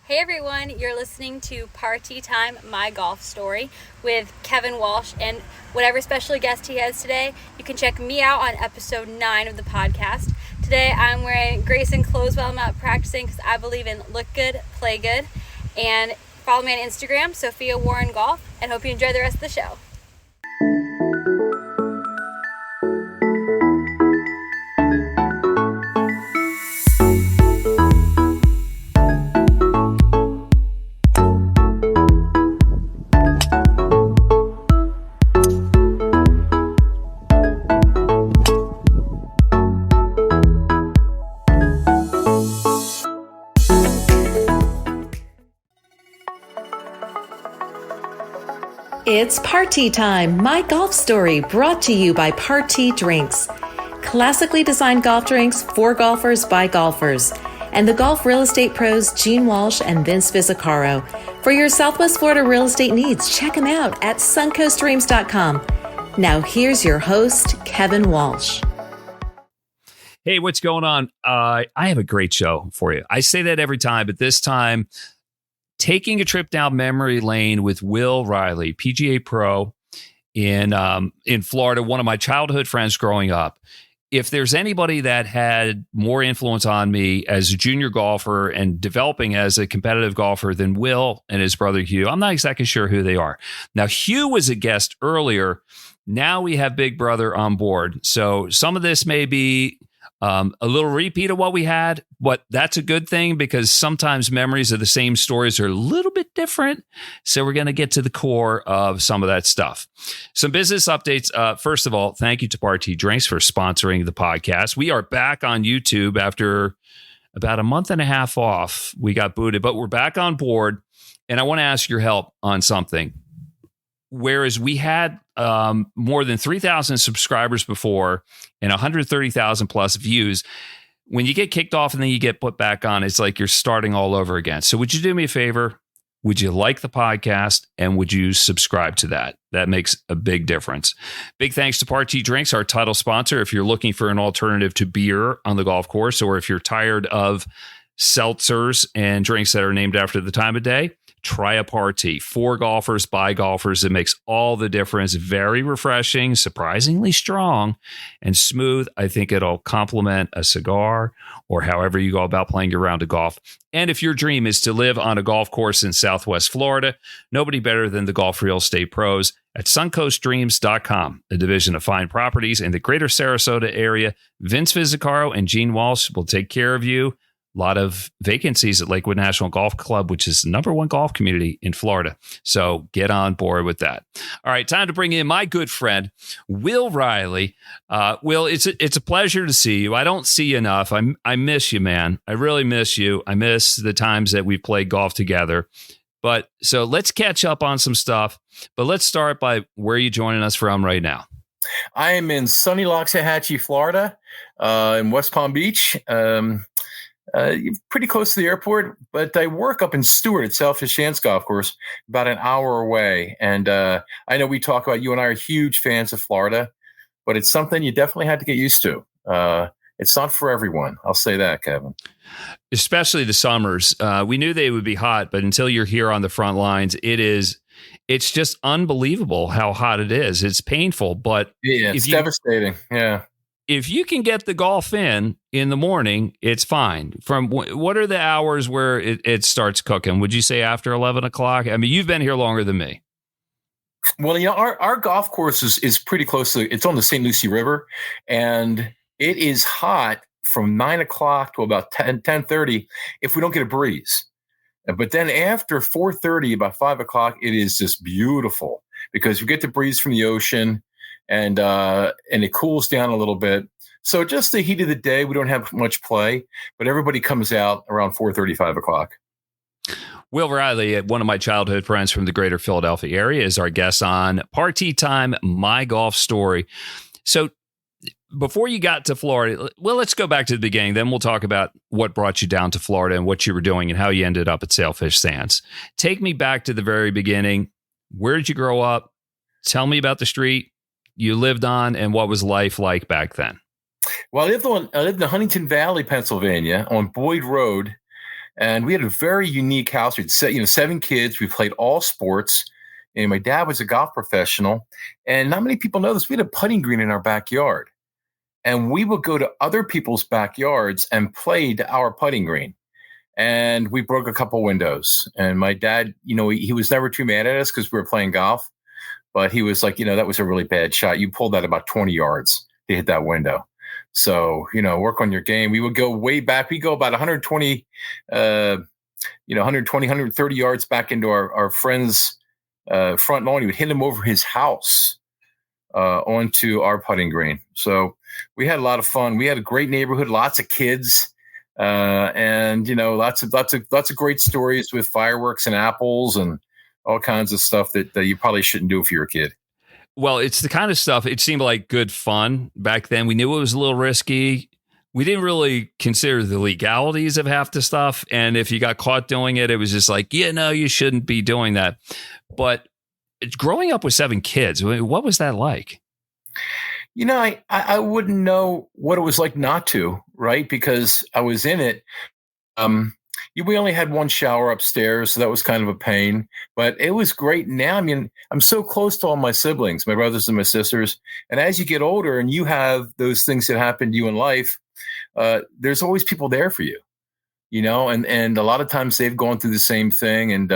Hey everyone, you're listening to Party Time, My Golf Story with Kevin Walsh and whatever special guest he has today. You can check me out on episode 9 of the podcast. Today I'm wearing Grayson clothes while I'm out practicing because I believe in look good, play good. And follow me on Instagram, Sophia Warren Golf, and hope you enjoy the rest of the show. It's Party Time, My Golf Story, brought to you by Party Drinks. Classically designed golf drinks for golfers by golfers. And the golf real estate pros Gene Walsh and Vince Visicaro. For your Southwest Florida real estate needs, check them out at suncoastdreams.com. Now here's your host, Kevin Walsh. Hey, what's going on? I have a great show for you. I say that every time, but this time, taking a trip down memory lane with Will Reilly, PGA Pro in Florida, one of my childhood friends growing up. If there's anybody that had more influence on me as a junior golfer and developing as a competitive golfer than Will and his brother Hugh, I'm not exactly sure who they are. Now, Hugh was a guest earlier. Now we have Big Brother on board. So some of this may be a little repeat of what we had, but that's a good thing because sometimes memories of the same stories are a little bit different. So we're going to get to the core of some of that stuff. Some business updates. First of all, thank you to Party Drinks for sponsoring the podcast. We are back on YouTube after about a month and a half off. We got booted, but we're back on board. And I want to ask your help on something. Whereas we had more than 3,000 subscribers before and 130,000 plus views, when you get kicked off and then you get put back on, it's like you're starting all over again. So would you do me a favor? Would you like the podcast and would you subscribe to that? That makes a big difference. Big thanks to Party Drinks, our title sponsor. If you're looking for an alternative to beer on the golf course, or if you're tired of seltzers and drinks that are named after the time of day, try a Party. For golfers, by golfers. It makes all the difference. Very refreshing, surprisingly strong, and smooth. I think it'll complement a cigar or however you go about playing your round of golf. And if your dream is to live on a golf course in Southwest Florida, nobody better than the golf real estate pros at suncoastdreams.com, a division of fine properties in the greater Sarasota area. Vince Visicaro and Gene Walsh will take care of you. A lot of vacancies at Lakewood National Golf Club, which is the #1 golf community in Florida. So get on board with that. All right, time to bring in my good friend, Will Reilly. Will, it's a pleasure to see you. I don't see you enough. I miss you, man. I really miss you. I miss the times that we played golf together. But so let's catch up on some stuff. But let's start by where you're joining us from right now. I am in sunny Loxahatchee, Florida, in West Palm Beach. Pretty close to the airport, but I work up in Stewart at Sailfish Chance Golf Course, about an hour away. And I know we talk about, you and I are huge fans of Florida, but it's something you definitely had to get used to. It's not for everyone. I'll say that, Kevin. Especially the summers. We knew they would be hot, but until you're here on the front lines, it's just unbelievable how hot it is. It's painful, but yeah, it's devastating. Yeah. If you can get the golf in the morning, it's fine. From what are the hours where it starts cooking? Would you say after 11 o'clock? I mean, you've been here longer than me. Well, you know, our golf course is pretty close to, it's on the St. Lucie River, and it is hot from 9 o'clock to about 10:30 if we don't get a breeze. But then after 4:30, about 5 o'clock, it is just beautiful because you get the breeze from the ocean. And it cools down a little bit. So just the heat of the day, we don't have much play, but everybody comes out around 4:30, 5 o'clock. Will Reilly, one of my childhood friends from the greater Philadelphia area, is our guest on Party Time, My Golf Story. So before you got to Florida, well, let's go back to the beginning. Then we'll talk about what brought you down to Florida and what you were doing and how you ended up at Sailfish Sands. Take me back to the very beginning. Where did you grow up? Tell me about the street you lived on and what was life like back then. Well, I lived in Huntington Valley, Pennsylvania, on Boyd Road. And we had a very unique house. We'd 7 kids. We played all sports. And my dad was a golf professional. And not many people know this. We had a putting green in our backyard. And we would go to other people's backyards and play to our putting green. And we broke a couple windows. And my dad, he was never too mad at us because we were playing golf. But he was like, that was a really bad shot. You pulled that about 20 yards to hit that window. So, work on your game. We would go way back. We go about 120, 130 yards back into our friend's front lawn. He would hit him over his house onto our putting green. So we had a lot of fun. We had a great neighborhood, lots of kids, and lots of great stories with fireworks and apples and all kinds of stuff that you probably shouldn't do if you're a kid. Well, it's the kind of stuff, it seemed like good fun back then. We knew it was a little risky. We didn't really consider the legalities of half the stuff. And if you got caught doing it, it was just like, you shouldn't be doing that. But growing up with 7 kids, what was that like? I wouldn't know what it was like not to, right? Because I was in it. We only had one shower upstairs, so that was kind of a pain. But it was great now. I mean, I'm so close to all my siblings, my brothers and my sisters. And as you get older and you have those things that happen to you in life, there's always people there for you, and a lot of times they've gone through the same thing. And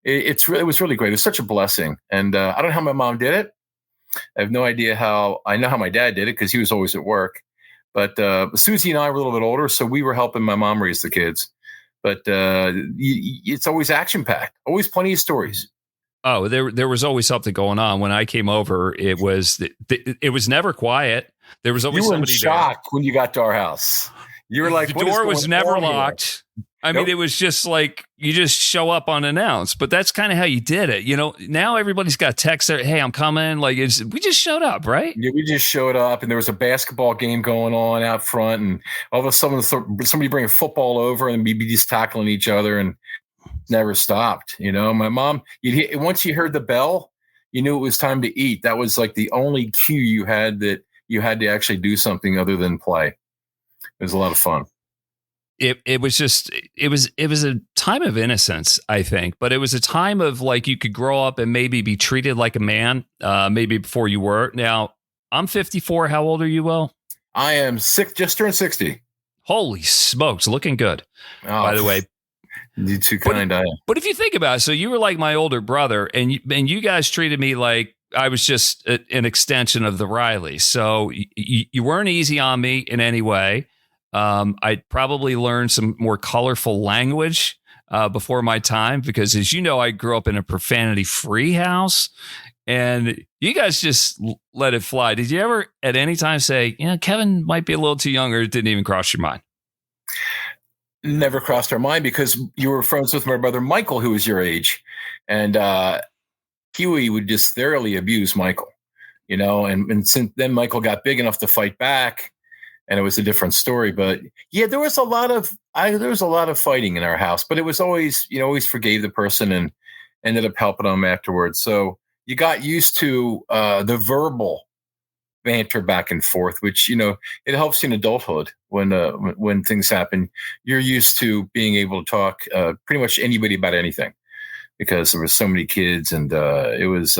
it was really great. It was such a blessing. And I don't know how my mom did it. I have no idea how. I know how my dad did it because he was always at work. But Susie and I were a little bit older, so we were helping my mom raise the kids. But it's always action-packed, always plenty of stories. Oh, there was always something going on. When I came over, it was never quiet. There was always somebody there. You were in shock when you got to our house. You were like, the door was never locked. I mean, it was just like you just show up unannounced. But that's kind of how you did it. Now everybody's got text there. Hey, I'm coming. Like we just showed up, right? Yeah, we just showed up, and there was a basketball game going on out front, and all of a sudden somebody bringing football over, and we'd be just tackling each other, and never stopped. My mom, once you heard the bell, you knew it was time to eat. That was like the only cue you had that you had to actually do something other than play. It was a lot of fun. It was a time of innocence, I think, but it was a time of like you could grow up and maybe be treated like a man, maybe before you were. Now, I'm 54. How old are you, Will? I am just turned 60. Holy smokes, looking good. By the way, you too kind. But if you think about it, so you were like my older brother, and you guys treated me like I was just an extension of the Reilly. So you weren't easy on me in any way. I'd probably learned some more colorful language before my time because, as you know, I grew up in a profanity-free house, and you guys just let it fly. Did you ever at any time say, Kevin might be a little too young, or it didn't even cross your mind? Never crossed our mind because you were friends with my brother Michael, who was your age, and Huey would just thoroughly abuse Michael, and since then Michael got big enough to fight back. And it was a different story, but yeah, there was a lot of fighting in our house, but it was always, always forgave the person and ended up helping them afterwards. So you got used to the verbal banter back and forth, which, it helps you in adulthood when things happen. You're used to being able to talk pretty much anybody about anything because there was so many kids, and it was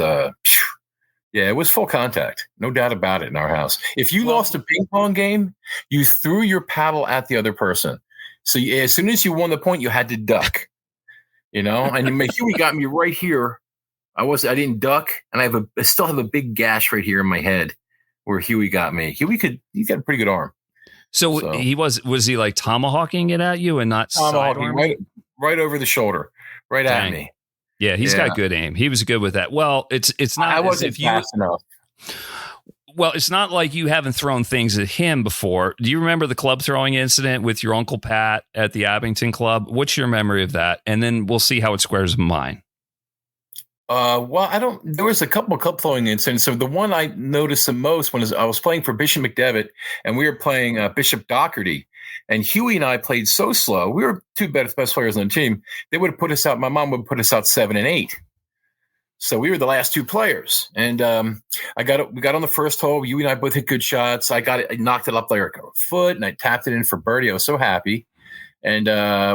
it was full contact. No doubt about it in our house. If you lost a ping pong game, you threw your paddle at the other person. So as soon as you won the point, you had to duck, and Huey got me right here. I didn't duck, and I still have a big gash right here in my head where Huey got me. He got a pretty good arm. So he was he like tomahawking it at you and not tomahawking right over the shoulder, right at me. Yeah, he's got good aim. He was good with that. Well, it's not I as wasn't if you fast enough. Well, it's not like you haven't thrown things at him before. Do you remember the club throwing incident with your Uncle Pat at the Abington Club? What's your memory of that? And then we'll see how it squares with mine. There was a couple of club throwing incidents. So the one I noticed the most when I was playing for Bishop McDevitt, and we were playing Bishop Doherty. And Huey and I played so slow. We were two best players on the team. They would have put us out. My mom would put us out 7 and 8. So we were the last 2 players. And we got on the first hole. Huey and I both hit good shots. I knocked it up like a foot, and I tapped it in for birdie. I was so happy. and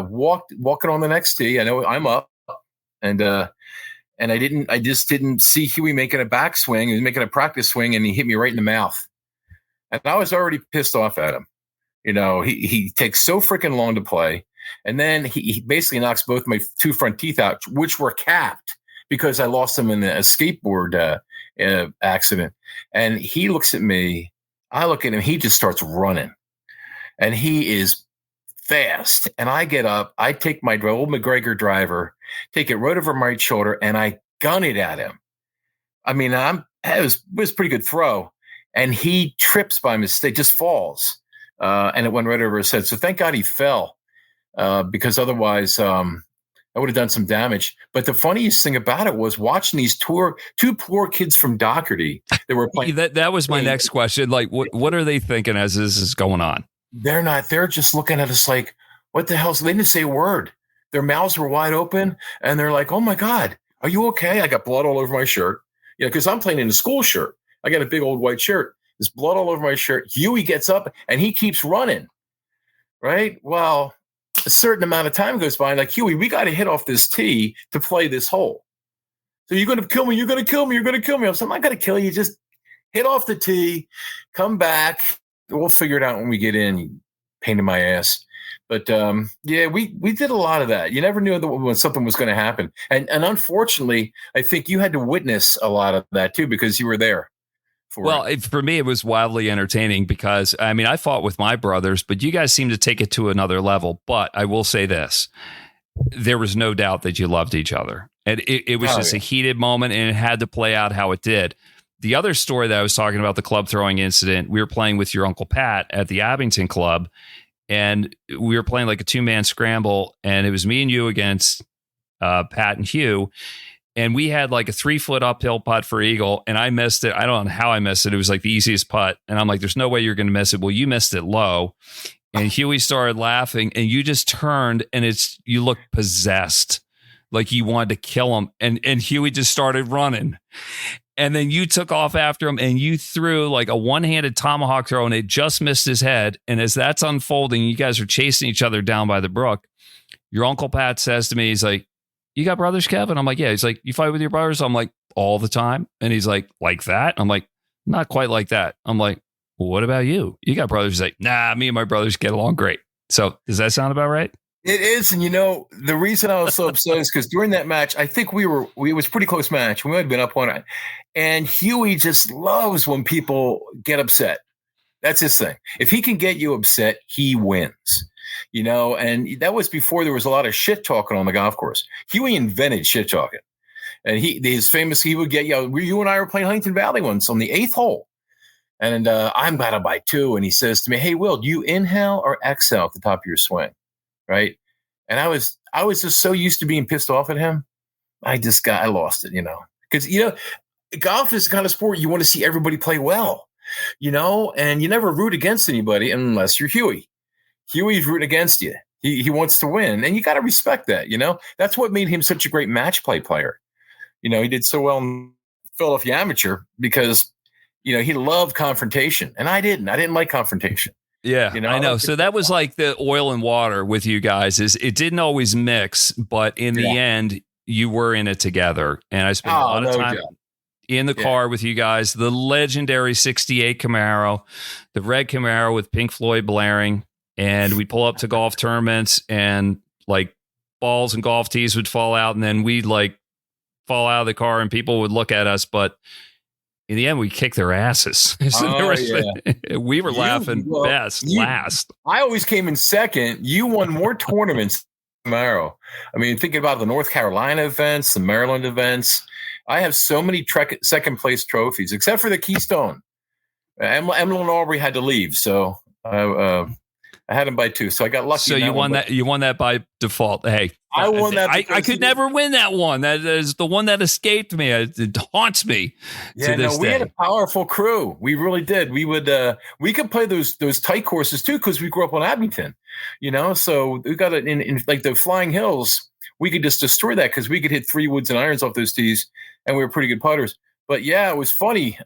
walking on the next tee. I know I'm up, and I just didn't see Huey making a backswing. He was making a practice swing, and he hit me right in the mouth. And I was already pissed off at him. He takes so freaking long to play. And then he basically knocks both my 2 front teeth out, which were capped because I lost them in a skateboard accident. And he looks at me. I look at him. He just starts running. And he is fast. And I get up. I take my old McGregor driver, take it right over my right shoulder, and I gun it at him. I mean, it was a pretty good throw. And he trips by mistake, just falls. And it went right over his head. So thank God he fell, because otherwise I would have done some damage. But the funniest thing about it was watching these two poor kids from Doherty that were playing. That was my next question. Like, what are they thinking as this is going on? They're just looking at us like, what the hell? So they didn't say a word. Their mouths were wide open. And they're like, oh my God, are you okay? I got blood all over my shirt. Because I'm playing in a school shirt. I got a big old white shirt. There's blood all over my shirt. Huey gets up and he keeps running. Right? Well, a certain amount of time goes by. And like, Huey, we got to hit off this tee to play this hole. So you're going to kill me. You're going to kill me. You're going to kill me. I'm not going to kill you. Just hit off the tee, come back. We'll figure it out when we get in. Pain in my ass. But yeah, we did a lot of that. You never knew when something was going to happen. And unfortunately, I think you had to witness a lot of that too, because you were there. For me, it was wildly entertaining because, I mean, I fought with my brothers, but you guys seem to take it to another level. But I will say this, there was no doubt that you loved each other. And it was a heated moment, and it had to play out how it did. The other story that I was talking about, the club throwing incident, we were playing with your Uncle Pat at the Abington Club, and we were playing like a 2-man scramble, and it was me and you against Pat and Hugh. And we had like a 3-foot uphill putt for eagle, and I missed it. I don't know how I missed it. It was like the easiest putt. And I'm like, there's no way you're going to miss it. Well, you missed it low. And Huey started laughing, and you just turned, and you looked possessed, like you wanted to kill him. And Huey just started running. And then you took off after him, and you threw like a one-handed tomahawk throw, and it just missed his head. And as that's unfolding, you guys are chasing each other down by the brook. Your Uncle Pat says to me, he's like, you got brothers, Kevin? I'm like, yeah. He's like, you fight with your brothers? I'm like, all the time. And he's like that? I'm like, not quite like that. I'm like, well, what about you? You got brothers? He's like, nah, me and my brothers get along great. So does that sound about right? It is. And the reason I was so upset is because during that match, I think it was a pretty close match. We might have been up on it. And Huey just loves when people get upset. That's his thing. If he can get you upset, he wins. And that was before there was a lot of shit talking on the golf course. Huey invented shit talking. And he would get, you and I were playing Huntington Valley once on the 8th hole. And I'm got to by 2. And he says to me, hey, Will, do you inhale or exhale at the top of your swing? Right. And I was just so used to being pissed off at him. I lost it, because, golf is the kind of sport you want to see everybody play well, and you never root against anybody unless you're Huey. Huey's rooting against you. He wants to win, and you got to respect that. That's what made him such a great match play player. He did so well in Philadelphia Amateur because, he loved confrontation, and I didn't. I didn't like confrontation. Yeah, I know. So that was like the oil and water with you guys. Is it didn't always mix, but in the end, you were in it together. And I spent a lot of time in the car with you guys. The legendary '68 Camaro, the red Camaro with Pink Floyd blaring. And we'd pull up to golf tournaments, and like balls and golf tees would fall out, and then we'd like fall out of the car, and people would look at us. But in the end, we kicked their asses. We were laughing last. I always came in second. You won more tournaments than Camaro. I mean, thinking about the North Carolina events, the Maryland events, I have so many second place trophies, except for the Keystone. Emily and Aubrey had to leave, so I had him by 2, so I got lucky. So you won that. You won that by default. Hey, I won that. I could never win that one. That is the one that escaped me. It haunts me. Yeah, we had a powerful crew. We really did. We would. We could play those tight courses too because we grew up on Abington. So we got it in like the Flying Hills. We could just destroy that because we could hit 3 woods and irons off those tees, and we were pretty good putters. But yeah, it was funny.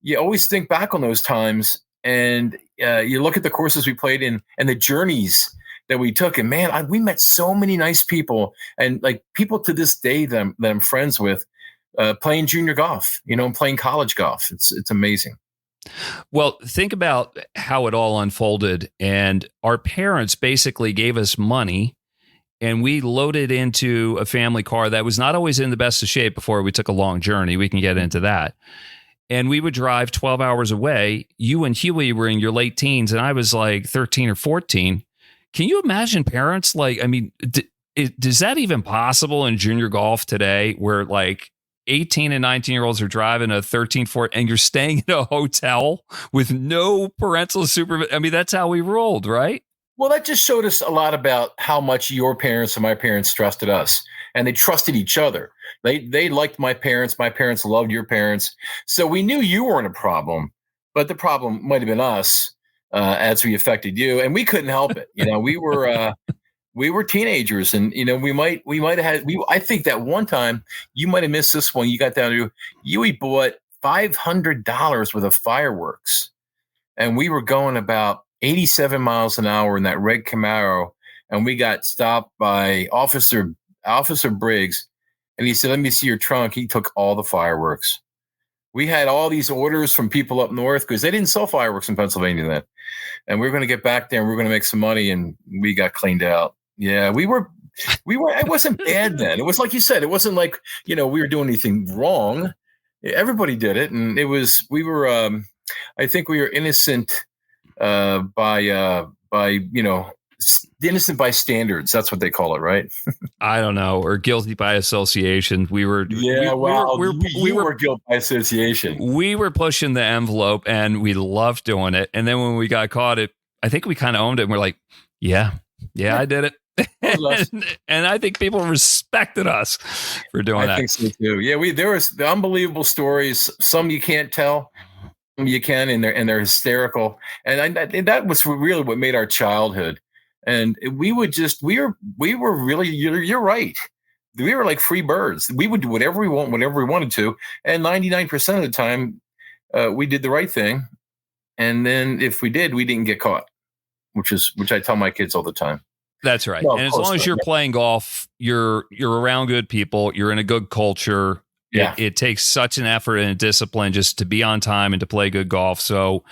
You always think back on those times. And you look at the courses we played in and the journeys that we took. And man, we met so many nice people, and like people to this day that I'm friends with, playing junior golf, and playing college golf. It's amazing. Well, think about how it all unfolded. And our parents basically gave us money, and we loaded into a family car that was not always in the best of shape before we took a long journey. We can get into that. And we would drive 12 hours away. You and Huey were in your late teens, and I was like 13 or 14. Can you imagine parents? Is that even possible in junior golf today, where like 18 and 19-year-olds are driving a 13, 14, and you're staying in a hotel with no parental supervision? I mean, that's how we rolled, right? Well, that just showed us a lot about how much your parents and my parents trusted us, and they trusted each other. They liked my parents. My parents loved your parents. So we knew you weren't a problem, but the problem might have been us as we affected you, and we couldn't help it. We were teenagers, and we might have had. I think that one time you might have missed this one. You got down to you bought $500 worth of fireworks, and we were going about 87 miles an hour in that red Camaro, and we got stopped by Officer Briggs, and he said, "Let me see your trunk." He took all the fireworks. We had all these orders from people up north because they didn't sell fireworks in Pennsylvania then, and we were going to get back there and we were going to make some money, and we got cleaned out. Yeah, we were. It wasn't bad then. It was like you said. It wasn't like we were doing anything wrong. Everybody did it, and it was. We were. I think we were innocent by innocent by standards. That's what they call it, right? I don't know, or guilty by association. We were. Yeah, we were guilty by association. We were pushing the envelope, and we loved doing it. And then when we got caught, I think we kind of owned it. And we're like, yeah, I did it. and I think people respected us for doing that. I think so too. Yeah, there was the unbelievable stories. Some you can't tell, some you can, and they're hysterical. And that was really what made our childhood. And we were really. You're right. We were like free birds. We would do whatever we want, whenever we wanted to, and 99% of the time, we did the right thing. And then if we did, we didn't get caught, which I tell my kids all the time. That's right. And as long as you're playing golf, you're around good people, you're in a good culture. Yeah. It takes such an effort and a discipline just to be on time and to play good golf. So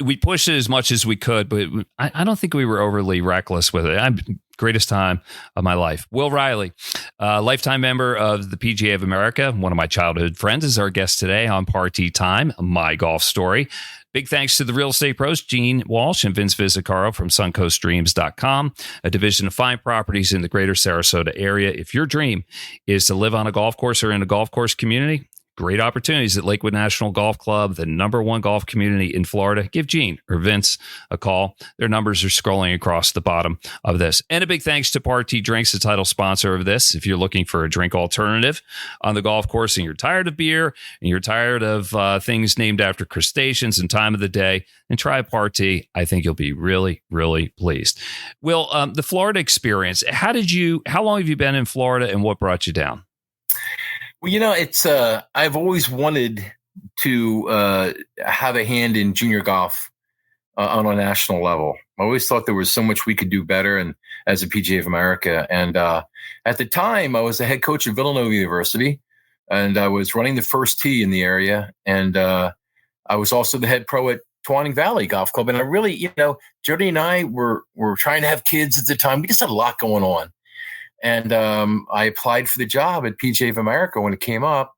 we pushed it as much as we could, but I don't think we were overly reckless with it. Greatest time of my life. Will Reilly, lifetime member of the PGA of America, one of my childhood friends, is our guest today on Party Time, My Golf Story. Big thanks to the real estate pros, Gene Walsh and Vince Visicaro from suncoastdreams.com, a division of fine properties in the greater Sarasota area. If your dream is to live on a golf course or in a golf course community, great opportunities at Lakewood National Golf Club, the #1 golf community in Florida. Give Gene or Vince a call. Their numbers are scrolling across the bottom of this. And a big thanks to Party Drinks, the title sponsor of this. If you're looking for a drink alternative on the golf course and you're tired of beer and you're tired of things named after crustaceans and time of the day, then try Party. I think you'll be really, really pleased. Will, the Florida experience, how long have you been in Florida and what brought you down? Well, it's I've always wanted to have a hand in junior golf on a national level. I always thought there was so much we could do better, and as a PGA of America. And at the time, I was the head coach at Villanova University, and I was running the first tee in the area. And I was also the head pro at Twanning Valley Golf Club. And I really, Jody and I were trying to have kids at the time. We just had a lot going on. And I applied for the job at PGA of America when it came up,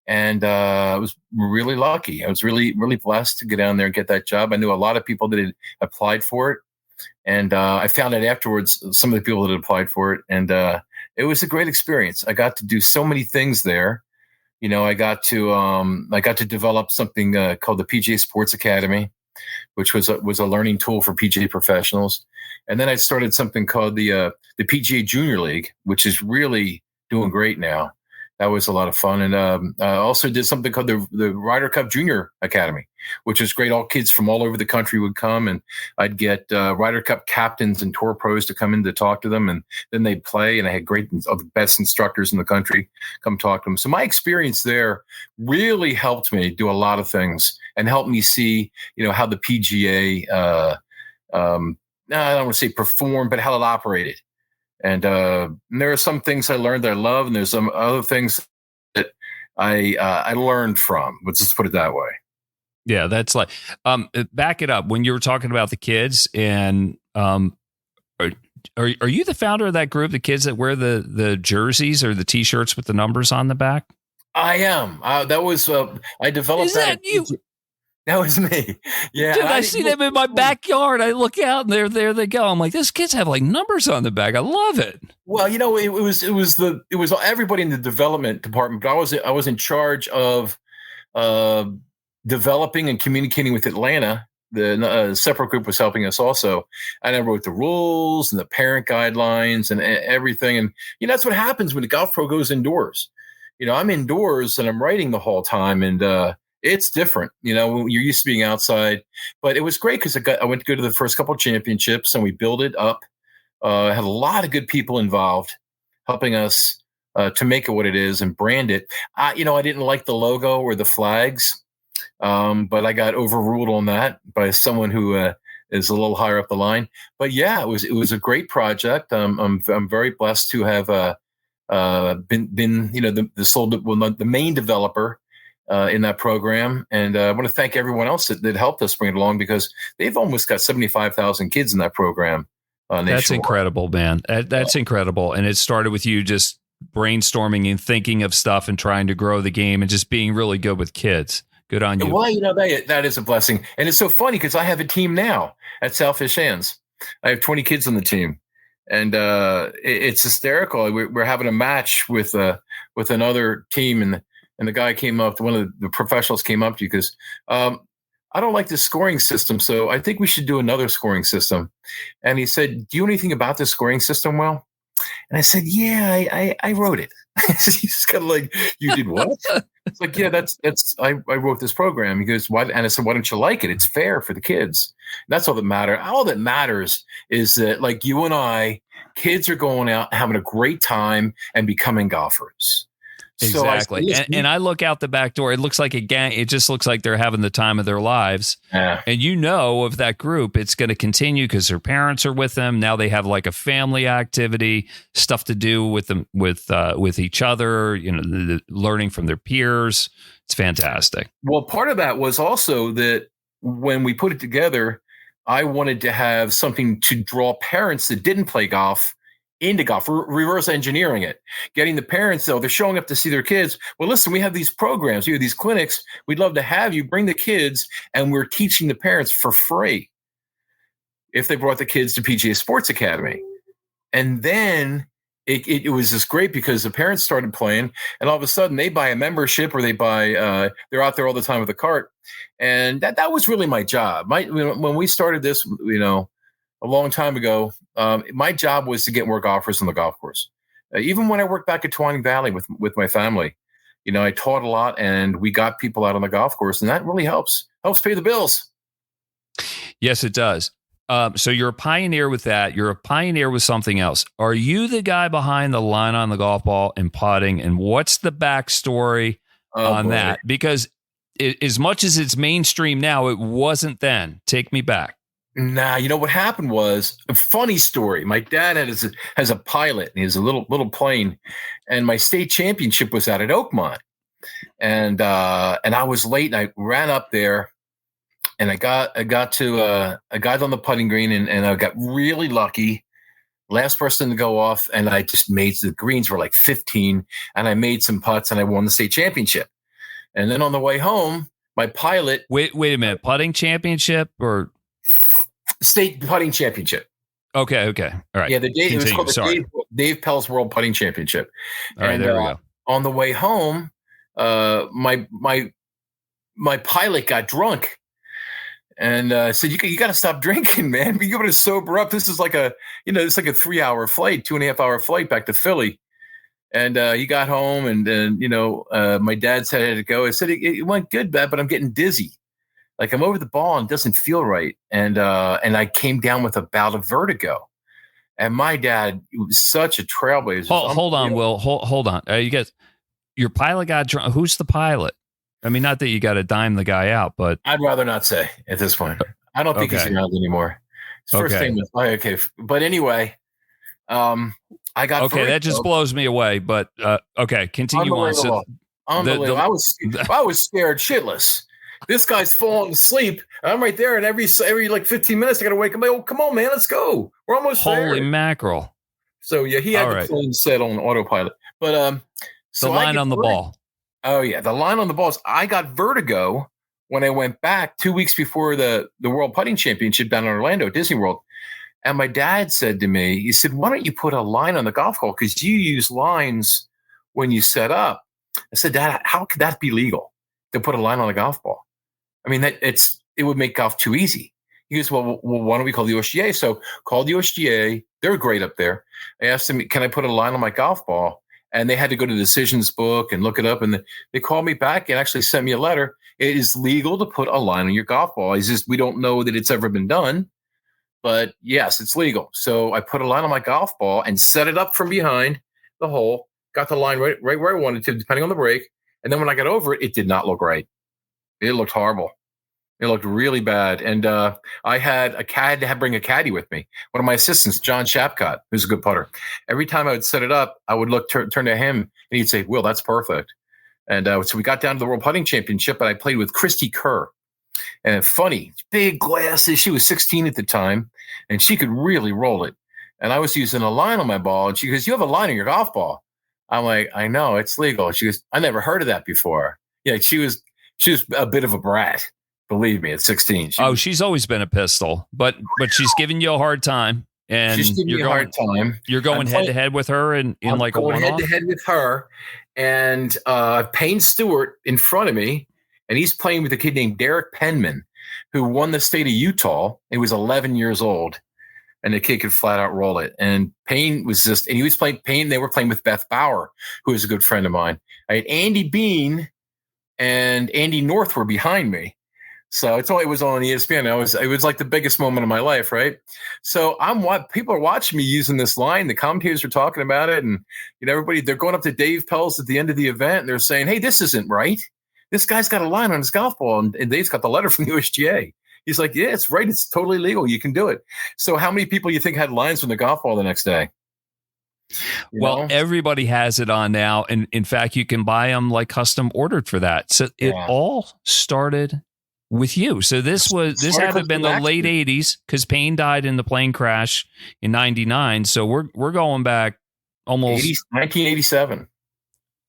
and I was really lucky. I was really, really blessed to get down there and get that job. I knew a lot of people that had applied for it, and I found out afterwards some of the people that had applied for it, and it was a great experience. I got to do so many things there. I got to develop something called the PGA Sports Academy, which was a learning tool for PGA professionals. And then I started something called the PGA Junior League, which is really doing great now. That was a lot of fun. And I also did something called the Ryder Cup Junior Academy, which was great. All kids from all over the country would come, and I'd get Ryder Cup captains and tour pros to come in to talk to them, and then they'd play. And I had the best instructors in the country come talk to them. So my experience there really helped me do a lot of things and helped me see, how the PGA I don't want to say performed, but how it operated. And there are some things I learned that I love, and there's some other things that I learned from. Let's just put it that way. Yeah, that's like back it up when you were talking about the kids, and are you the founder of that group, the kids that wear the jerseys or the T-shirts with the numbers on the back? I am. That was I developed Is that you? That was me. Yeah, dude, I see them in my backyard. I look out and there they go. I'm like, these kids have like numbers on the back. I love it. Well, it was everybody in the development department, but I was in charge of developing and communicating with Atlanta. The separate group was helping us also. And I wrote the rules and the parent guidelines and everything. And that's what happens when the golf pro goes indoors. I'm indoors and I'm writing the whole time, and it's different. You're used to being outside, but it was great because I went to go to the first couple of championships, and we built it up. Had a lot of good people involved helping us to make it what it is and brand it. I didn't like the logo or the flags, but I got overruled on that by someone who is a little higher up the line. But yeah, it was a great project. I'm very blessed to have been the main developer in that program, and I want to thank everyone else that helped us bring it along, because they've almost got 75,000 kids in that program. That's incredible, man. That's incredible. And it started with you just brainstorming and thinking of stuff and trying to grow the game and just being really good with kids. Good on you. Well, that is a blessing. And it's so funny because I have a team now at Selfish Hands. I have 20 kids on the team, and it's hysterical. We're having a match with another team, and the guy came up, one of the professionals came up to you because I don't like this scoring system, so I think we should do another scoring system. And he said, do you know anything about this scoring system, Will? And I said, yeah, I wrote it. He's kind of like, you did what? It's like, yeah, I wrote this program. He goes, why? And I said, why don't you like it? It's fair for the kids. That's all that matters. All that matters is that, like you and I, kids are going out, having a great time, and becoming golfers. Exactly. And I look out the back door. It looks like a gang. It just looks like they're having the time of their lives. Yeah. And of that group, it's going to continue because their parents are with them. Now they have like a family activity, stuff to do with them, with each other, learning from their peers. It's fantastic. Well, part of that was also that when we put it together, I wanted to have something to draw parents that didn't play golf into golf, reverse engineering it, getting the parents, though, they're showing up to see their kids. Well, listen, we have these programs, we have these clinics. We'd love to have you bring the kids, and we're teaching the parents for free if they brought the kids to PGA Sports Academy. And then it was just great because the parents started playing, and all of a sudden they buy a membership, or they buy, they're out there all the time with a cart. And that was really my job. When we started this, a long time ago, my job was to get more golfers on the golf course. Even when I worked back at Twining Valley with my family, I taught a lot, and we got people out on the golf course, and that really helps pay the bills. Yes, it does. So you're a pioneer with that. You're a pioneer with something else. Are you the guy behind the line on the golf ball and putting? And what's the backstory on that? Because as much as it's mainstream now, it wasn't then. Take me back. Nah, what happened was a funny story. My dad has a pilot, and he has a little plane, and my state championship was out at Oakmont, and I was late, and I ran up there, and I got on the putting green, and I got really lucky, last person to go off, and I just made, the greens were like 15, and I made some putts, and I won the state championship. And then on the way home, my pilot. Wait a minute, putting championship or state putting championship? Okay, all right. Yeah, it was called the Dave Pell's World Putting Championship. All right, there we go. On the way home, my pilot got drunk, and said, "You got to stop drinking, man. You got to sober up. This is like it's like a 3-hour flight, 2.5-hour flight back to Philly." And he got home, and my dad said I had to go. I said it went good, Dad, but I'm getting dizzy. Like, I'm over the ball and it doesn't feel right. And I came down with a bout of vertigo. And my dad was such a trailblazer. Hold on, Will. Hold on. You guys, your pilot got drunk. Who's the pilot? I mean, not that you got to dime the guy out, but I'd rather not say at this point. I don't think he's around anymore. His first name was okay. But anyway, I got okay. That just blows me away. But okay, continue on. So unbelievable. I was scared shitless. This guy's falling asleep. I'm right there, and every like 15 minutes, I got to wake him up. Oh, come on, man, let's go. We're almost there. Holy mackerel! So yeah, he had the plane set on autopilot. But the line on the ball. Oh yeah, the line on the balls. I got vertigo when I went back 2 weeks before the World Putting Championship down in Orlando, Disney World. And my dad said to me, he said, "Why don't you put a line on the golf ball? Because you use lines when you set up." I said, "Dad, how could that be legal to put a line on the golf ball? I mean, it would make golf too easy." He goes, well, why don't we call the USGA? So called the USGA. They're great up there. I asked them, can I put a line on my golf ball? And they had to go to the decisions book and look it up. And they called me back and actually sent me a letter. It is legal to put a line on your golf ball. It's just, we don't know that it's ever been done. But yes, it's legal. So I put a line on my golf ball and set it up from behind the hole, got the line right where I wanted to, depending on the break. And then when I got over it, it did not look right. It looked horrible. It looked really bad. And I had to bring a caddy with me. One of my assistants, John Shapcott, who's a good putter. Every time I would set it up, I would turn to him, and he'd say, "Will, that's perfect." And so we got down to the World Putting Championship, and I played with Christy Kerr. And funny, big glasses. She was 16 at the time, and she could really roll it. And I was using a line on my ball, and she goes, "You have a line on your golf ball." I'm like, "I know, it's legal." She goes, "I never heard of that before." Yeah, she was a bit of a brat. Believe me, at 16. She's always been a pistol, but she's giving you a hard time, and she's giving me a hard time. You're going head to head with her, in like a one-off. Head to head with her, and Payne Stewart in front of me, and he's playing with a kid named Derek Penman, who won the state of Utah. He was 11 years old, and the kid could flat out roll it. And Payne was and he was playing Payne. They were playing with Beth Bauer, who is a good friend of mine. I had Andy Bean and Andy North were behind me. So it was on ESPN. It was like the biggest moment of my life, right? So people are watching me using this line. The commentators are talking about it, and everybody, they're going up to Dave Pelz at the end of the event, and they're saying, "Hey, this isn't right. This guy's got a line on his golf ball," and Dave's got the letter from the USGA. He's like, "Yeah, it's right. It's totally legal. You can do it." So how many people you think had lines on the golf ball the next day? Well, everybody has it on now, and in fact, you can buy them like custom ordered for that. So it all started with you. So this had to have been the late 80s, because Payne died in the plane crash in 99. So we're going back almost 1987.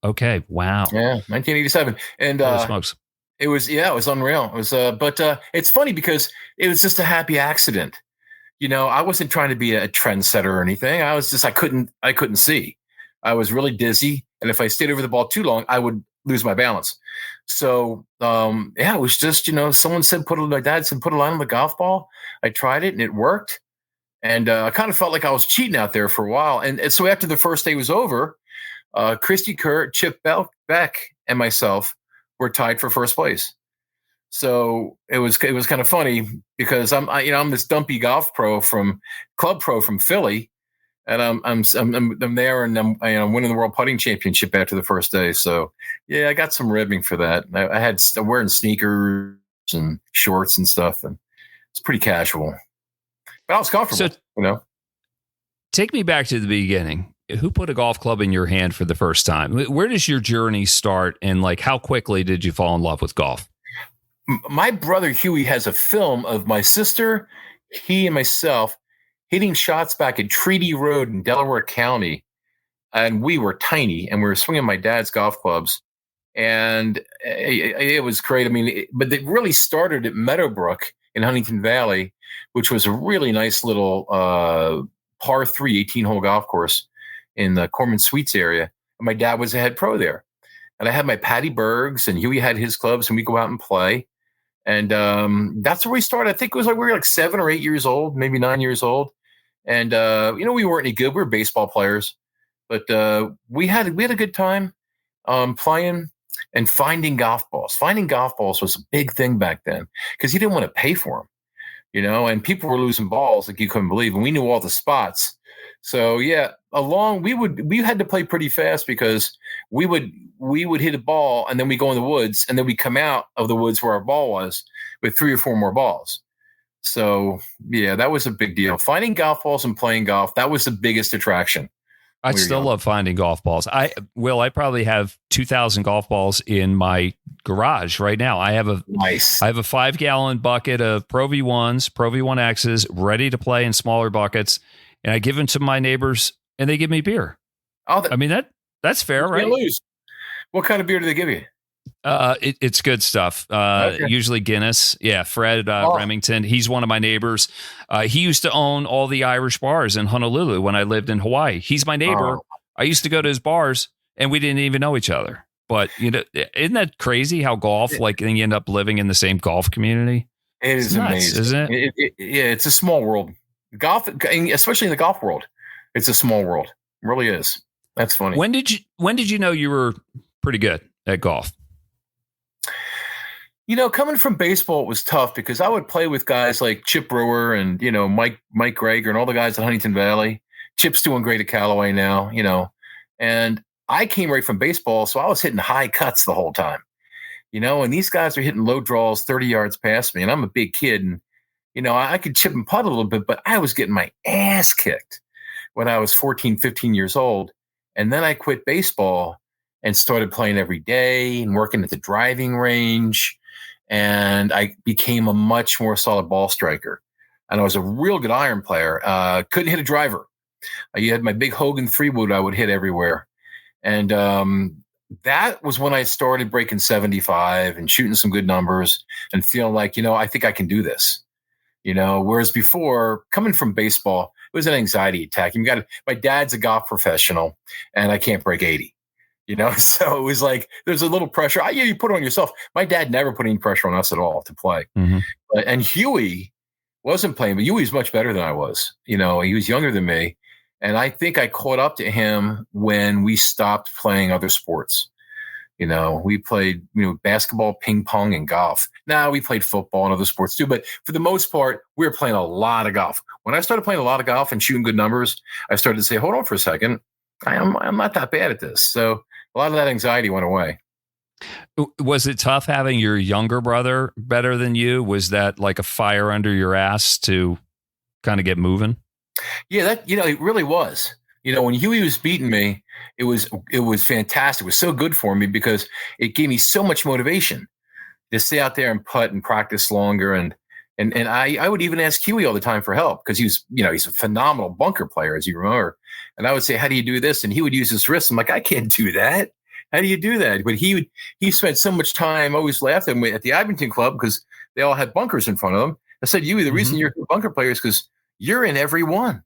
Okay. Wow. Yeah. 1987. And smokes. It was unreal. It was, but it's funny because it was just a happy accident. I wasn't trying to be a trendsetter or anything. I was just, I couldn't see. I was really dizzy. And if I stayed over the ball too long, I would lose my balance. So, it was just, someone said, my dad said, put a line on the golf ball. I tried it and it worked. And I kind of felt like I was cheating out there for a while. And so after the first day was over, Christy Kerr, Chip Beck, and myself were tied for first place. So it was kind of funny because I'm this dumpy club pro from Philly. And I'm there, and I'm winning the World Putting Championship after the first day. So yeah, I got some ribbing for that. I'm wearing sneakers and shorts and stuff, and it's pretty casual. But I was comfortable. So, take me back to the beginning. Who put a golf club in your hand for the first time? Where does your journey start, and how quickly did you fall in love with golf? My brother Huey has a film of my sister, he, and myself hitting shots back at Treaty Road in Delaware County. And we were tiny, and we were swinging my dad's golf clubs. And it was great. I mean, but it really started at Meadowbrook in Huntington Valley, which was a really nice little par 3 18-hole golf course in the Corman Suites area. And my dad was a head pro there. And I had my Patty Bergs, and Huey had his clubs, and we go out and play. And that's where we started. I think it was we were 7 or 8 years old, maybe 9 years old. And, we weren't any good. We were baseball players. But we had a good time playing and finding golf balls. Finding golf balls was a big thing back then because you didn't want to pay for them, and people were losing balls like you couldn't believe. And we knew all the spots. So, yeah, we had to play pretty fast because we would hit a ball, and then we go in the woods, and then we come out of the woods where our ball was with 3 or 4 more balls. So yeah, that was a big deal. Finding golf balls and playing golf, that was the biggest attraction. I still love finding golf balls. I probably have 2,000 golf balls in my garage right now. I have a 5-gallon bucket of Pro V1s, Pro V1Xs ready to play in smaller buckets, and I give them to my neighbors, and they give me beer. I mean that's fair, right? Lose. What kind of beer do they give you? It's good stuff. Usually Guinness. Yeah, Fred Remington. He's one of my neighbors. He used to own all the Irish bars in Honolulu when I lived in Hawaii. He's my neighbor. I used to go to his bars, and we didn't even know each other. But isn't that crazy how golf, you end up living in the same golf community? It is amazing, isn't it? Yeah, it's a small world. Golf, especially in the golf world, it's a small world. It really is. That's funny. When did you know you were pretty good at golf? Coming from baseball, it was tough because I would play with guys like Chip Brewer and, Mike Greger and all the guys at Huntington Valley. Chip's doing great at Callaway now, and I came right from baseball. So I was hitting high cuts the whole time, and these guys are hitting low draws 30 yards past me. And I'm a big kid and, I could chip and putt a little bit, but I was getting my ass kicked when I was 14, 15 years old. And then I quit baseball and started playing every day and working at the driving range. And I became a much more solid ball striker. And I was a real good iron player. Couldn't hit a driver. You had my big Hogan 3-wood I would hit everywhere. And that was when I started breaking 75 and shooting some good numbers and feeling like, I think I can do this. Whereas before, coming from baseball, it was an anxiety attack. My dad's a golf professional, and I can't break 80. So it was like there's a little pressure. You put it on yourself. My dad never put any pressure on us at all to play. Mm-hmm. And Huey wasn't playing, but Huey was much better than I was. He was younger than me. And I think I caught up to him when we stopped playing other sports. We played, basketball, ping pong, and golf. Now we played football and other sports too. But for the most part, we were playing a lot of golf. When I started playing a lot of golf and shooting good numbers, I started to say, hold on for a second. I'm not that bad at this. So a lot of that anxiety went away. Was it tough having your younger brother better than you? Was that like a fire under your ass to kind of get moving? Yeah, it really was. When Huey was beating me, it was fantastic. It was so good for me because it gave me so much motivation to stay out there and putt and practice longer. And I would even ask Huey all the time for help because he's a phenomenal bunker player, as you remember. And I would say, how do you do this? And he would use his wrist. I'm like, I can't do that. How do you do that? But he spent so much time, always laughed at me at the Abington Club because they all had bunkers in front of them. I said, Huey, the reason you're a bunker player is because you're in every one.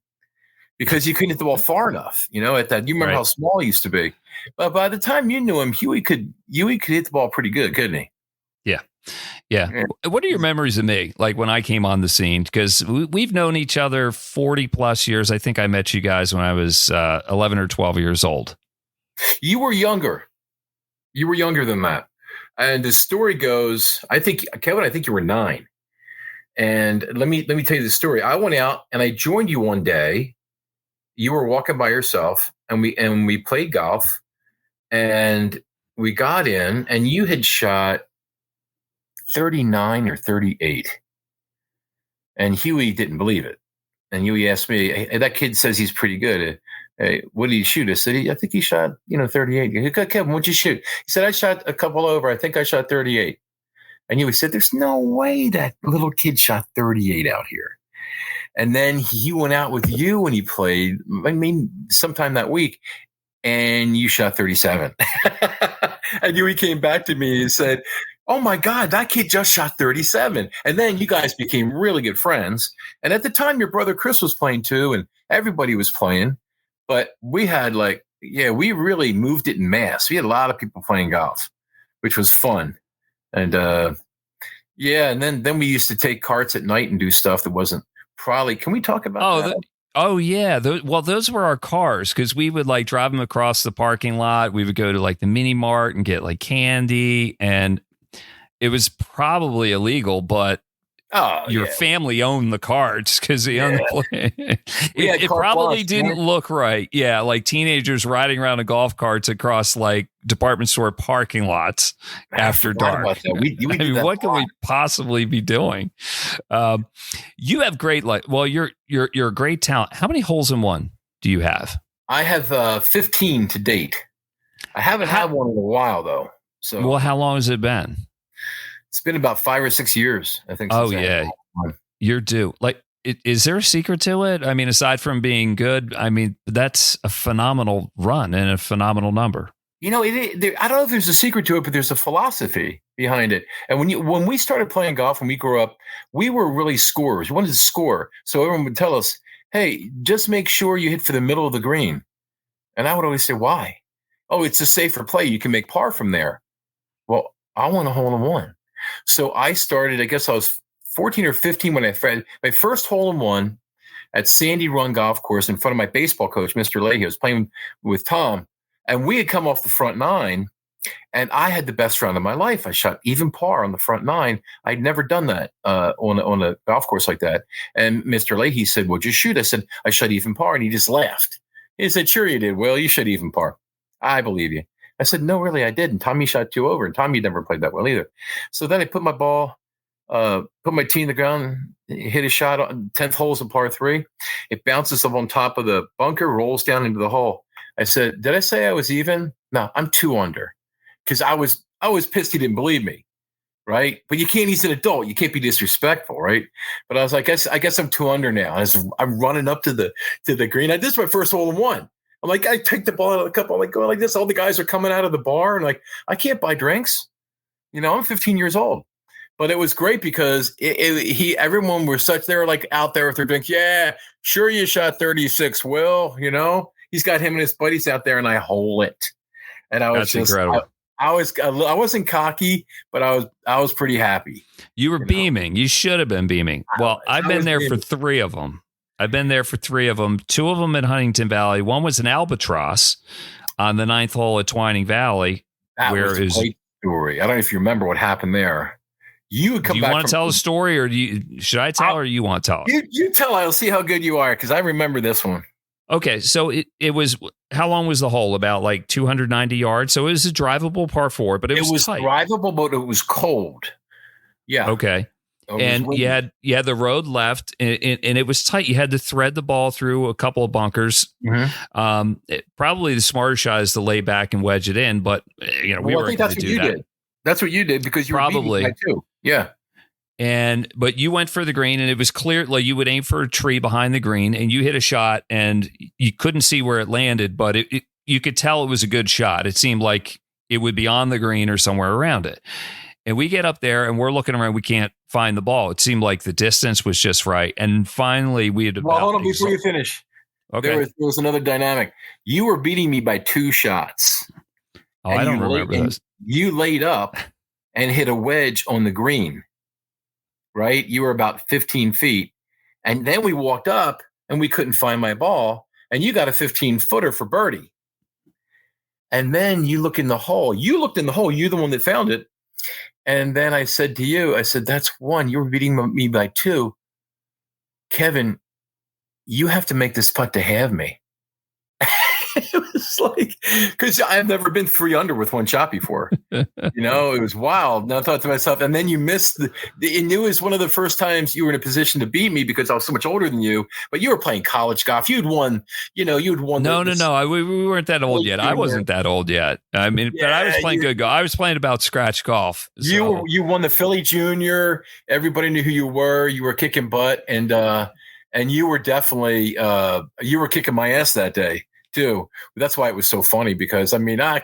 Because you couldn't hit the ball far enough, at that. You remember how small he used to be. But by the time you knew him, Huey could hit the ball pretty good, couldn't he? Yeah. What are your memories of me, like when I came on the scene? Because we've known each other 40 plus years. I think I met you guys when I was 11 or 12 years old. You were younger. You were younger than that. And the story goes, Kevin, I think you were 9. And let me tell you the story. I went out and I joined you one day. You were walking by yourself, and we played golf, and we got in, and you had shot 39 or 38, and Huey didn't believe it. And Huey asked me, hey, that kid says he's pretty good. Hey, what did he shoot? I said, I think he shot 38. He said, Kevin, what'd you shoot? He said, I shot a couple over. I think I shot 38. And Huey said, there's no way that little kid shot 38 out here. And then he went out with you and he played, sometime that week, and you shot 37. And Huey came back to me and said, oh my God, that kid just shot 37. And then you guys became really good friends. And at the time, your brother Chris was playing too, and everybody was playing. But we had we really moved it in mass. We had a lot of people playing golf, which was fun. And and then we used to take carts at night and do stuff that wasn't. Probably. Can we talk about that? Yeah. Those were our cars because we would drive them across the parking lot. We would go to the mini mart and get candy, and it was probably illegal, but Oh, your yeah. family owned the carts because they owned the it probably didn't look right. Yeah, like teenagers riding around in golf carts across like department store parking lots after dark. What could we possibly be doing? You have great you're a great talent. How many holes in one do you have? I have 15 to date. I haven't had one in a while though. So, well, how long has it been? It's been about 5 or 6 years, I think. Oh yeah, you're due. Like, is there a secret to it? I mean, aside from being good, I mean, that's a phenomenal run and a phenomenal number. I don't know if there's a secret to it, but there's a philosophy behind it. And when we started playing golf, when we grew up, we were really scorers. We wanted to score, so everyone would tell us, "Hey, just make sure you hit for the middle of the green." And I would always say, "Why?" "Oh, it's a safer play. You can make par from there." Well, I want a hole in one. So I started, I guess I was 14 or 15 when I had my first hole in one at Sandy Run Golf Course in front of my baseball coach, Mr. Leahy. I was playing with Tom, and we had come off the front nine, and I had the best round of my life. I shot even par on the front nine. I'd never done that on a golf course like that. And Mr. Leahy said, "Well, just shoot." I said, "I shot even par," and he just laughed. He said, "Sure you did, Will. You shot even par." "I believe you." I said, "No, really, I didn't." Tommy shot 2 over, and Tommy never played that well either. So then I put my tee in the ground, hit a shot on 10th hole's a par 3. It bounces up on top of the bunker, rolls down into the hole. I said, "Did I say I was even?" "No, I'm 2 under." Because I was pissed he didn't believe me, right? But you can't. He's an adult. You can't be disrespectful, right? But I was like, I guess I'm 2 under now. I'm running up to the green. This is my first hole in one. I'm like, I take the ball out of the cup. I'm like going like this. All the guys are coming out of the bar, and like, I can't buy drinks. I'm 15 years old. But it was great because everyone were they were like out there with their drinks. "Yeah, sure, you shot 36, Will. He's got him and his buddies out there, and I hole it." And I was incredible. I wasn't cocky, but I was pretty happy. You were beaming. You should have been beaming. Well, I've been there for 3 of them. I've been there for 3 of them. 2 of them in Huntington Valley. One was an albatross on the 9th hole at Twining Valley. That was a great story. I don't know if you remember what happened there. You would come do you back. Want to tell the story, or should I tell, or you want to tell it? You tell. I'll see how good you are, because I remember this one. Okay, so it was, how long was the hole? About like 290 yards. So it was a drivable par 4, but it was tight. Drivable, but it was cold. Yeah. Okay. And you had the road left, and it was tight. You had to thread the ball through a couple of bunkers. Mm-hmm. Probably the smarter shot is to lay back and wedge it in, but we weren't going to do that. I think that's what you did. That's what you did, because you probably were too. Yeah. But you went for the green, and it was clear, like you would aim for a tree behind the green, and you hit a shot, and you couldn't see where it landed, but you could tell it was a good shot. It seemed like it would be on the green or somewhere around it. And we get up there, and we're looking around. We can't find the ball. It seemed like the distance was just right. And finally, we had. Well, hold on before you finish. Okay. There was another dynamic. You were beating me by 2 shots. Oh, I don't remember this. You laid up and hit a wedge on the green. Right? You were about 15 feet. And then we walked up, and we couldn't find my ball. And you got a 15-footer for birdie. And then you look in the hole. You looked in the hole. You're the one that found it. And then I said to you, "That's 1. You were beating me by 2. Kevin, you have to make this putt to have me." It was like, because I've never been 3 under with 1 shot before. It was wild. And I thought to myself, and then you missed and it was one of the first times you were in a position to beat me, because I was so much older than you, but you were playing college golf. You'd won. No. We weren't that old yet. I wasn't that old yet. I mean, but I was playing good golf. I was playing about scratch golf. So. You won the Philly Junior. Everybody knew who you were. You were kicking butt, and you were definitely you were kicking my ass that day too. That's why it was so funny, because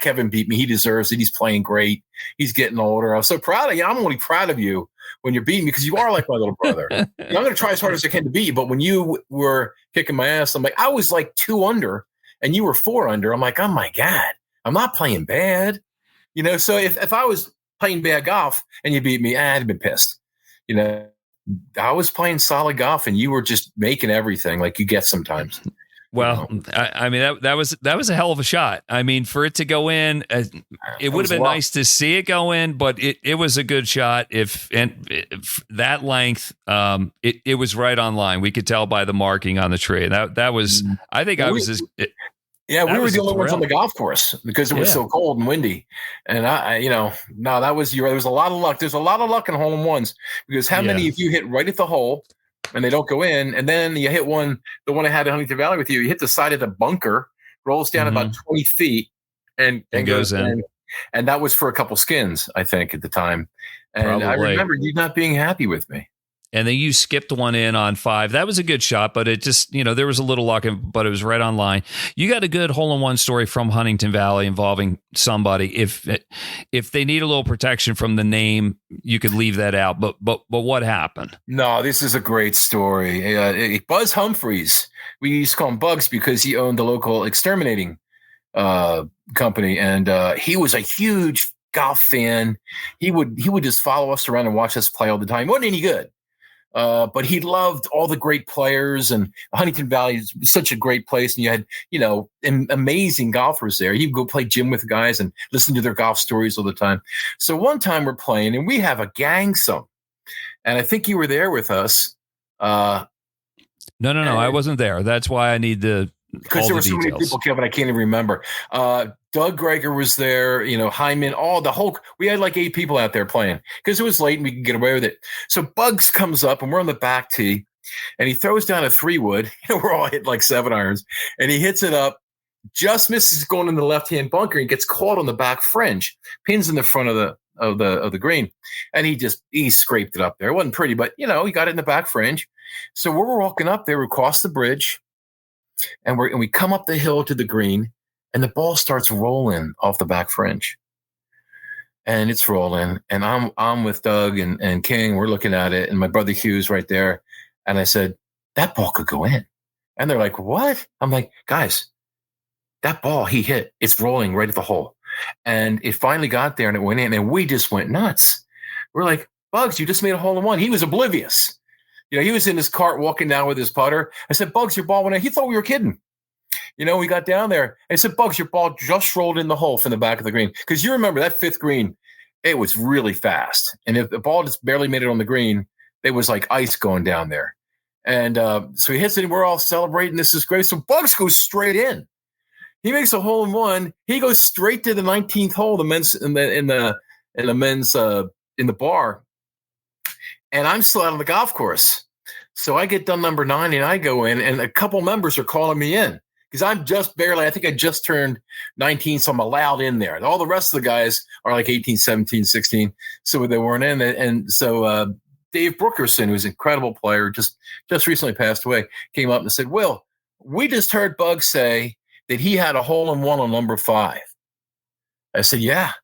Kevin beat me. He deserves it. He's playing great. He's getting older. I was so proud of you. I'm only proud of you when you're beating me, because you are like my little brother. I'm going to try as hard as I can to beat you. But when you were kicking my ass, I'm like, I was like 2 under and you were 4 under. I'm like, oh my God, I'm not playing bad. So if I was playing bad golf and you beat me, I'd have been pissed. I was playing solid golf, and you were just making everything like you get sometimes. Well, I mean that was a hell of a shot. I mean, for it to go in, it would have been nice to see it go in, but it was a good shot. If that length, it was right on line. We could tell by the marking on the tree. That was. I think I was just. We were the only ones on the golf course because it was so cold and windy. And there was a lot of luck. There's a lot of luck in hole-in-ones because how many of you hit right at the hole and they don't go in, and then you hit the one I had in Huntington Valley with you hit the side of the bunker, rolls down about 20 feet and goes in. And that was for a couple skins, I think, at the time. And probably. I remember you not being happy with me. And then you skipped one in on 5. That was a good shot, but it just, there was a little luck, but it was right on line. You got a good hole-in-one story from Huntington Valley involving somebody. If they need a little protection from the name, you could leave that out. But what happened? No, this is a great story. Buzz Humphreys, we used to call him Bugs because he owned the local exterminating company, and he was a huge golf fan. He would just follow us around and watch us play all the time. He wasn't any good. But he loved all the great players, and Huntington Valley is such a great place. And you had, amazing golfers there. He'd go play gym with guys and listen to their golf stories all the time. So one time we're playing and we have a gangsome, and I think you were there with us. No, I wasn't there. That's why I need because there were so many people, Kevin, I can't even remember. Doug Greger was there, Hyman, we had like 8 people out there playing because it was late and we could get away with it. So Bugs comes up and we're on the back tee and he throws down a 3-wood. We're all hitting like 7 irons and he hits it up, just misses going in the left-hand bunker and gets caught on the back fringe, pins in the front of the green. And he scraped it up there. It wasn't pretty, but he got it in the back fringe. So we're walking up there, we cross the bridge and we come up the hill to the green. And the ball starts rolling off the back fringe. And it's rolling. And I'm with Doug and King. We're looking at it. And my brother Hugh's right there. And I said, that ball could go in. And they're like, what? I'm like, guys, that ball he hit, it's rolling right at the hole. And it finally got there and it went in. And we just went nuts. We're like, Bugs, you just made a hole-in-one. He was oblivious. He was in his cart walking down with his putter. I said, Bugs, your ball went in. He thought we were kidding. We got down there and said, Bugs, your ball just rolled in the hole from the back of the green. Because you remember that 5th green, it was really fast. And if the ball just barely made it on the green, it was like ice going down there. And so he hits it and we're all celebrating. This is great. So Bugs goes straight in. He makes a hole-in-one. He goes straight to the 19th hole, the men's in the bar. And I'm still out on the golf course. So I get done number 9 and I go in and a couple members are calling me in. Because I think I just turned 19, so I'm allowed in there. And all the rest of the guys are like 18, 17, 16, so they weren't in. And so Dave Brookerson, who's an incredible player, just recently passed away, came up and said, Will, we just heard Bugs say that he had a hole-in-one on number 5. I said, yeah,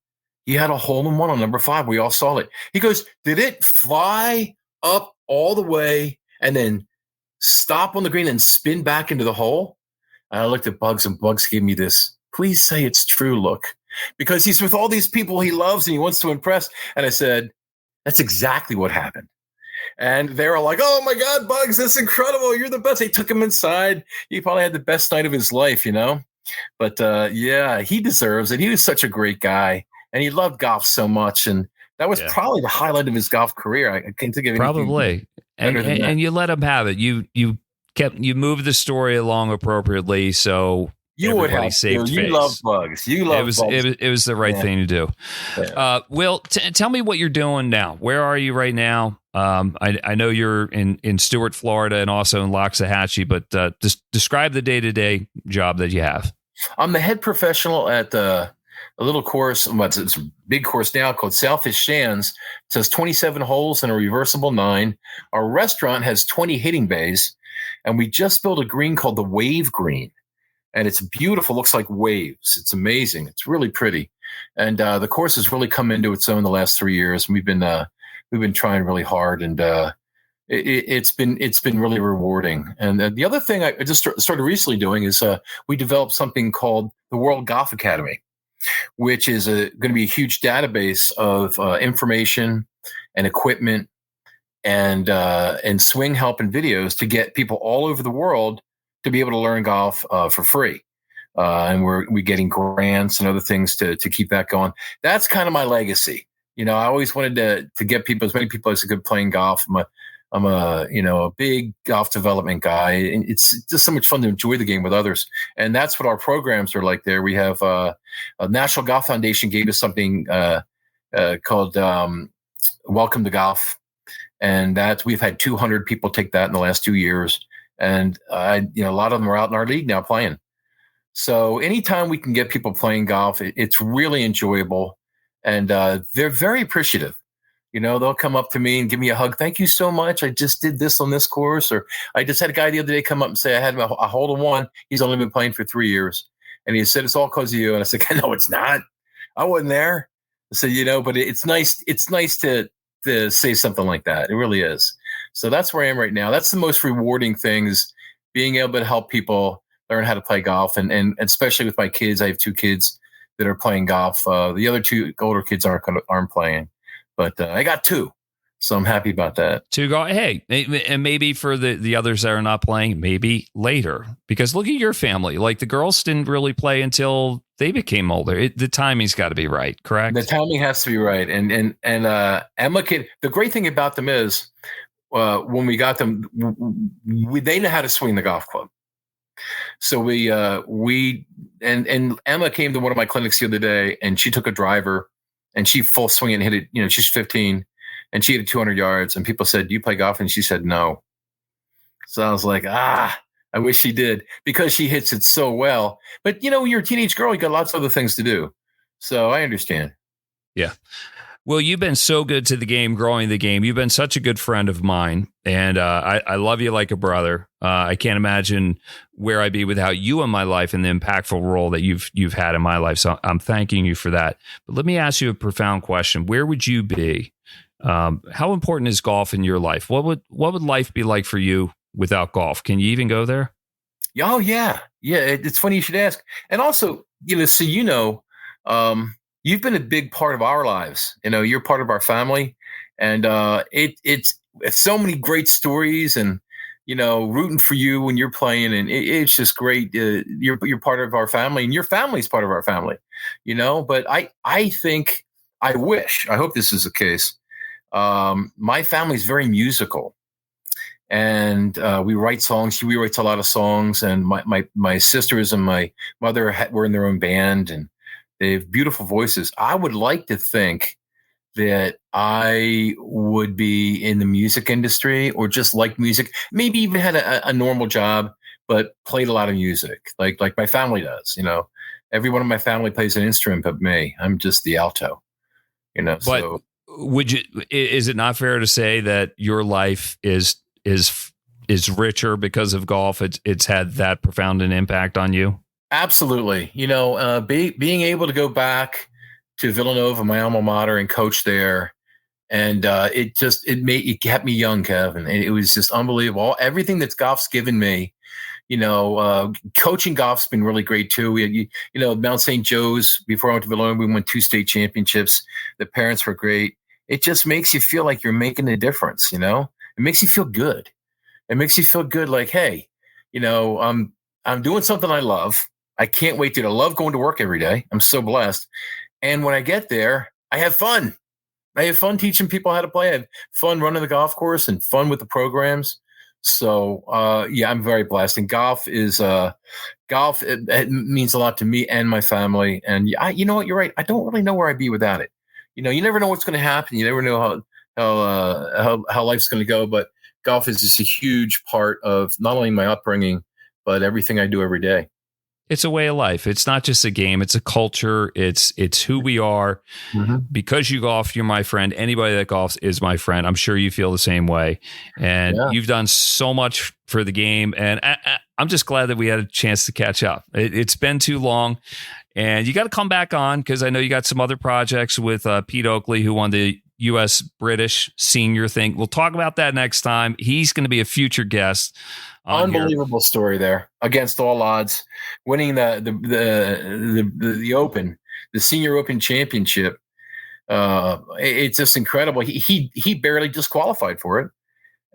he had a hole-in-one on number 5. We all saw it. He goes, did it fly up all the way and then stop on the green and spin back into the hole? And I looked at Bugs, and Bugs gave me this, please say it's true look, because he's with all these people he loves and he wants to impress. And I said, that's exactly what happened. And they were like, oh, my God, Bugs, that's incredible. You're the best. They took him inside. He probably had the best night of his life, But, he deserves it. He was such a great guy, and he loved golf so much. And that was probably the highlight of his golf career. I can't think of anything. Probably. And you let him have it. You moved the story along appropriately, so you would have saved face. You love Bugs. Bugs. It was the right thing to do. Yeah. Will, tell me what you're doing now. Where are you right now? I know you're in Stuart, Florida, and also in Loxahatchee, but just describe the day-to-day job that you have. I'm the head professional at a little course. It's a big course now called Southfish Shands. It says 27 holes and a reversible 9. Our restaurant has 20 hitting bays. And we just built a green called the Wave Green. And it's beautiful. Looks like waves. It's amazing. It's really pretty. And the course has really come into its own the last 3 years. We've been trying really hard, and it's been really rewarding. And the other thing I just started recently doing is we developed something called the World Golf Academy, which is going to be a huge database of information and equipment and swing help and videos to get people all over the world to be able to learn golf for free. And we're getting grants and other things to keep that going. That's kind of my legacy. I always wanted to get people, as many people as I could, playing golf. I'm a big golf development guy, and it's just so much fun to enjoy the game with others. And that's what our programs are like there. We have a National Golf Foundation gave us something called Welcome to Golf. And that we've had 200 people take that in the last 2 years. And a lot of them are out in our league now playing. So anytime we can get people playing golf, it's really enjoyable. And they're very appreciative. They'll come up to me and give me a hug. Thank you so much. I just did this on this course. Or I just had a guy the other day come up and say, I had a hole in one. He's only been playing for 3 years. And he said, it's all because of you. And I said, no, it's not. I wasn't there. I said, but it's nice. It's nice to say something like that. It really is. So that's where I am right now. That's the most rewarding thing, is being able to help people learn how to play golf. And especially with my kids, I have 2 kids that are playing golf. The other 2 older kids aren't playing. But I got 2, so I'm happy about that. 2 go. Hey, and maybe for the others that are not playing, maybe later. Because look at your family. Like, the girls didn't really play until they became older. The timing's got to be right, correct? The timing has to be right. And Emma kid. The great thing about them is when we got them, they know how to swing the golf club. So we Emma came to one of my clinics the other day, and she took a driver. And she full swing and hit it. She's 15, and she hit it 200 yards. And people said, "Do you play golf?" And she said, "No." So I was like, I wish she did, because she hits it so well. But when you're a teenage girl, you got lots of other things to do. So I understand. Yeah. Well, you've been so good to the game, growing the game. You've been such a good friend of mine, and I love you like a brother. I can't imagine where I'd be without you in my life and the impactful role that you've had in my life. So I'm thanking you for that. But let me ask you a profound question. Where would you be? How important is golf in your life? What would life be like for you without golf? Can you even go there? Oh, yeah. Yeah, it's funny you should ask. And also, you've been a big part of our lives. You're part of our family, and it's so many great stories, and rooting for you when you're playing, and it's just great. You're part of our family, and your family's part of our family. But I think, I hope this is the case. My family's very musical, and we write songs. We write a lot of songs, and my sisters and my mother were in their own band, and they have beautiful voices. I would like to think that I would be in the music industry, or just like music, maybe even had a normal job, but played a lot of music like my family does. Everyone in my family plays an instrument but me. I'm just the alto, But so. Is it not fair to say that your life is richer because of golf? It's had that profound an impact on you? Absolutely. Being able to go back to Villanova, my alma mater, and coach there. And it kept me young, Kevin. And it was just unbelievable. Everything that golf's given me, coaching golf's been really great too. We had, Mount St. Joe's, before I went to Villanova, we won 2 state championships. The parents were great. It just makes you feel like you're making a difference. It makes you feel good. It makes you feel good. Like, hey, I'm doing something I love. I can't wait to. I love going to work every day. I'm so blessed. And when I get there, I have fun. I have fun teaching people how to play. I have fun running the golf course and fun with the programs. So, I'm very blessed. And golf is it means a lot to me and my family. And you know what? You're right. I don't really know where I'd be without it. You never know what's going to happen. You never know how life's going to go. But golf is just a huge part of not only my upbringing, but everything I do every day. It's a way of life. It's not just a game. It's a culture. It's who we are. Mm-hmm. Because you golf, you're my friend. Anybody that golfs is my friend. I'm sure you feel the same way. And you've done so much for the game. And I'm just glad that we had a chance to catch up. It's been too long. And you got to come back on, because I know you got some other projects with Pete Oakley, who won the U.S. British senior thing. We'll talk about that next time. He's going to be a future guest. Unbelievable story there, against all odds, winning the Open, the Senior Open Championship. It's just incredible. He barely disqualified for it,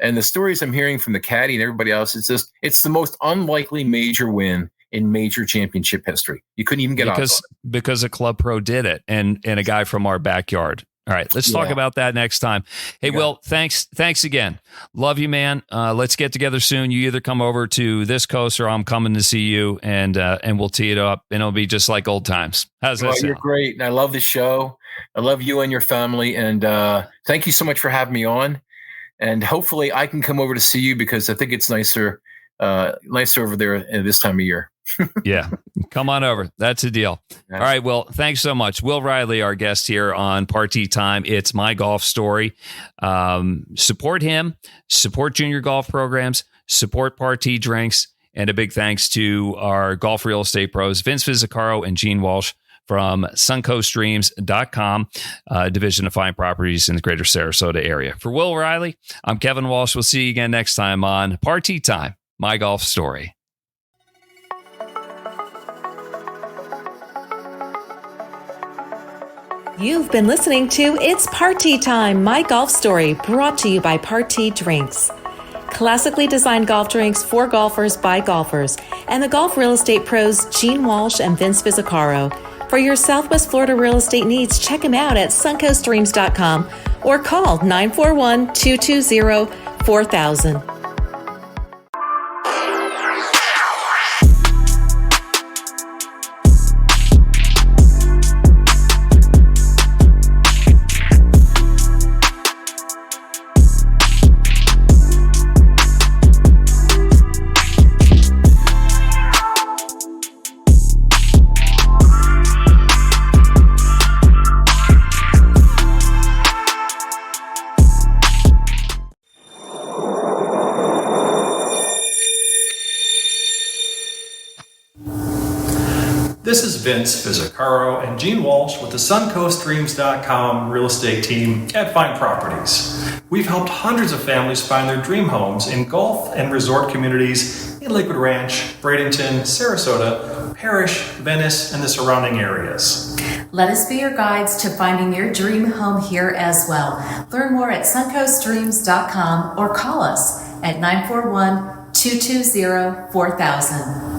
And the stories I'm hearing from the caddy and everybody else, it's the most unlikely major win in major championship history. You couldn't even get odds on it. Because a club pro did it, and a guy from our backyard. All right, let's talk about that next time. Hey, Will, thanks again. Love you, man. Let's get together soon. You either come over to this coast or I'm coming to see you, and we'll tee it up, and it'll be just like old times. How's that sound? You're great, and I love the show. I love you and your family, and thank you so much for having me on. And hopefully I can come over to see you because I think it's nicer over there at this time of year. Yeah, come on over. That's a deal. All right, Will, thanks so much. Will Reilly, our guest here on Party Time. It's My Golf Story. Support him, support junior golf programs, support Party Drinks, and a big thanks to our golf real estate pros, Vince Vizzacaro and Gene Walsh from suncoastdreams.com, division of fine properties in the greater Sarasota area. For Will Reilly, I'm Kevin Walsh. We'll see you again next time on Party Time, My Golf Story. You've been listening to It's Party Time, My Golf Story, brought to you by Party Drinks. Classically designed golf drinks for golfers by golfers, and the golf real estate pros Gene Walsh and Vince Vizzacaro. For your Southwest Florida real estate needs, check them out at suncoastdreams.com or call 941-220-4000. This is Vince Vizzacaro and Gene Walsh with the suncoastdreams.com real estate team at Fine Properties. We've helped hundreds of families find their dream homes in golf and resort communities in Lakewood Ranch, Bradenton, Sarasota, Parrish, Venice, and the surrounding areas. Let us be your guides to finding your dream home here as well. Learn more at suncoastdreams.com or call us at 941-220-4000.